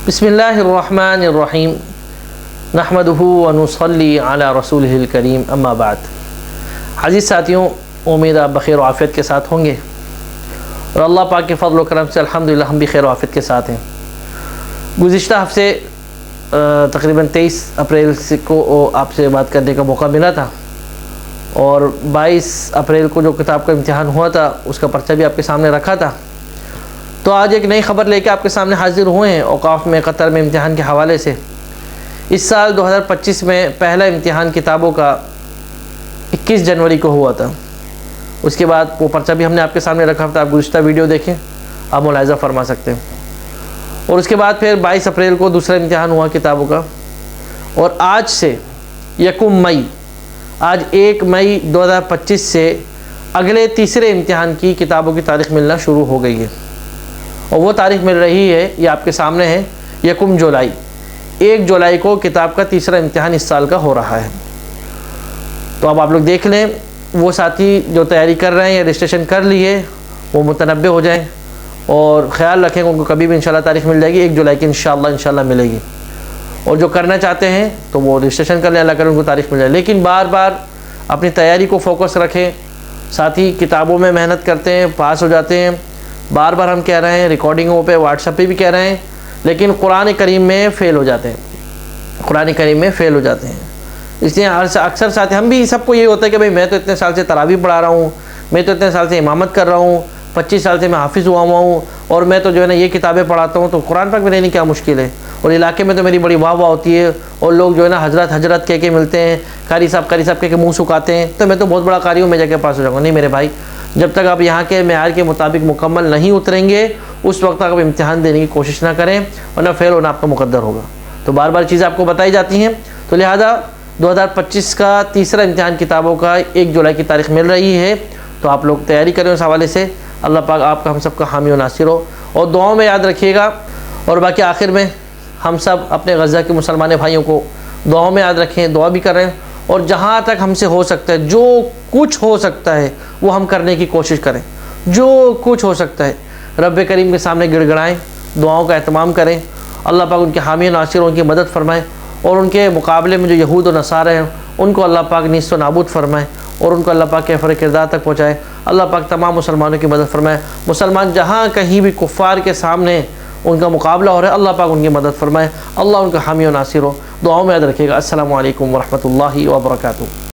بسم اللہ الرحمن الرحیم نحمدہ ونصلی علی رسولہ الکریم اما بعد۔ عزیز ساتھیوں، امید آپ بخیر و عافیت کے ساتھ ہوں گے اور اللہ پاک کے فضل و کرم سے الحمدللہ ہم بھی خیر و عافیت کے ساتھ ہیں۔ گزشتہ ہفتے تقریباً 23 اپریل کو آپ سے بات کرنے کا موقع ملا تھا اور 22 اپریل کو جو کتاب کا امتحان ہوا تھا اس کا پرچہ بھی آپ کے سامنے رکھا تھا۔ تو آج ایک نئی خبر لے کے آپ کے سامنے حاضر ہوئے ہیں اوقاف میں قطر میں امتحان کے حوالے سے۔ اس سال 2025 میں پہلا امتحان کتابوں کا 21 جنوری کو ہوا تھا۔ اس کے بعد وہ پرچہ بھی ہم نے آپ کے سامنے رکھا تھا، آپ گزشتہ ویڈیو دیکھیں، آپ ملاحظہ فرما سکتے ہیں۔ اور اس کے بعد پھر 22 اپریل کو دوسرا امتحان ہوا کتابوں کا، اور آج سے 1 مئی 2025 سے اگلے تیسرے امتحان کی کتابوں کی تاریخ ملنا شروع ہو گئی ہے، اور وہ تاریخ مل رہی ہے یہ آپ کے سامنے ہے 1 جولائی۔ 1 جولائی کو کتاب کا تیسرا امتحان اس سال کا ہو رہا ہے۔ تو اب آپ لوگ دیکھ لیں، وہ ساتھی جو تیاری کر رہے ہیں یا رجسٹریشن کر لی ہے وہ متنبہ ہو جائیں اور خیال رکھیں ان کو کبھی بھی انشاءاللہ تاریخ مل جائے گی، 1 جولائی کی انشاءاللہ ملے گی۔ اور جو کرنا چاہتے ہیں تو وہ رجسٹریشن کر لیں، اللہ کرے ان کو تاریخ مل جائے۔ لیکن بار بار اپنی تیاری کو فوکس رکھیں۔ ساتھی کتابوں میں محنت کرتے ہیں، پاس ہو جاتے ہیں، بار بار ہم کہہ رہے ہیں، ریکارڈنگوں پہ واٹس ایپ پہ بھی کہہ رہے ہیں، لیکن قرآن کریم میں فیل ہو جاتے ہیں۔ اس لیے اکثر ساتھی ہم بھی سب کو یہ ہوتا ہے کہ بھئی میں تو اتنے سال سے تراویح پڑھا رہا ہوں، میں تو اتنے سال سے امامت کر رہا ہوں، 25 سال سے میں حافظ ہوا ہوں، اور میں تو جو ہے نا یہ کتابیں پڑھاتا ہوں، تو قرآن پاک میں لینے کیا مشکل ہے؟ اور علاقے میں تو میری بڑی واہ ہوتی ہے، اور لوگ جو ہے نا حضرت کہہ کے ملتے ہیں، قاری صاحب کہہ کے منہ سکھاتے ہیں، تو میں تو بہت بڑا قاری ہوں، میں جا کے پاس ہو جاؤں گا۔ نہیں میرے بھائی، جب تک آپ یہاں کے معیار کے مطابق مکمل نہیں اتریں گے اس وقت تک آپ امتحان دینے کی کوشش نہ کریں، ورنہ فیل ہونا آپ کا مقدر ہوگا۔ تو بار بار چیزیں آپ کو بتائی جاتی ہیں، تو لہذا 2025 کا تیسرا امتحان کتابوں کا 1 جولائی کی تاریخ مل رہی ہے، تو آپ لوگ تیاری کریں اس حوالے سے۔ اللہ پاک آپ کا ہم سب کا حامی و ناصر ہو، اور دعاؤں میں یاد رکھیے گا۔ اور باقی آخر میں ہم سب اپنے غزہ کے مسلمان بھائیوں کو دعاؤں میں یاد رکھیں، دعا بھی کریں، اور جہاں تک ہم سے ہو سکتا ہے، جو کچھ ہو سکتا ہے وہ ہم کرنے کی کوشش کریں، جو کچھ ہو سکتا ہے رب کریم کے سامنے گڑ گڑائیں، دعاؤں کا اہتمام کریں۔ اللہ پاک ان کے حامی و ناصر ہو، ان کی مدد فرمائیں، اور ان کے مقابلے میں جو یہود و نصارہ ہیں ان کو اللہ پاک نیست و نابود فرمائے، اور ان کو اللہ پاک کے فرق کردار تک پہنچائے۔ اللہ پاک تمام مسلمانوں کی مدد فرمائے۔ مسلمان جہاں کہیں بھی کفار کے سامنے ان کا مقابلہ ہو رہا ہے، اللہ پاک ان کی مدد فرمائے، اللہ ان کا حامی و ناصر ہو۔ دعاؤں میں یاد رکھیے گا۔ السلام علیکم ورحمۃ اللہ وبرکاتہ۔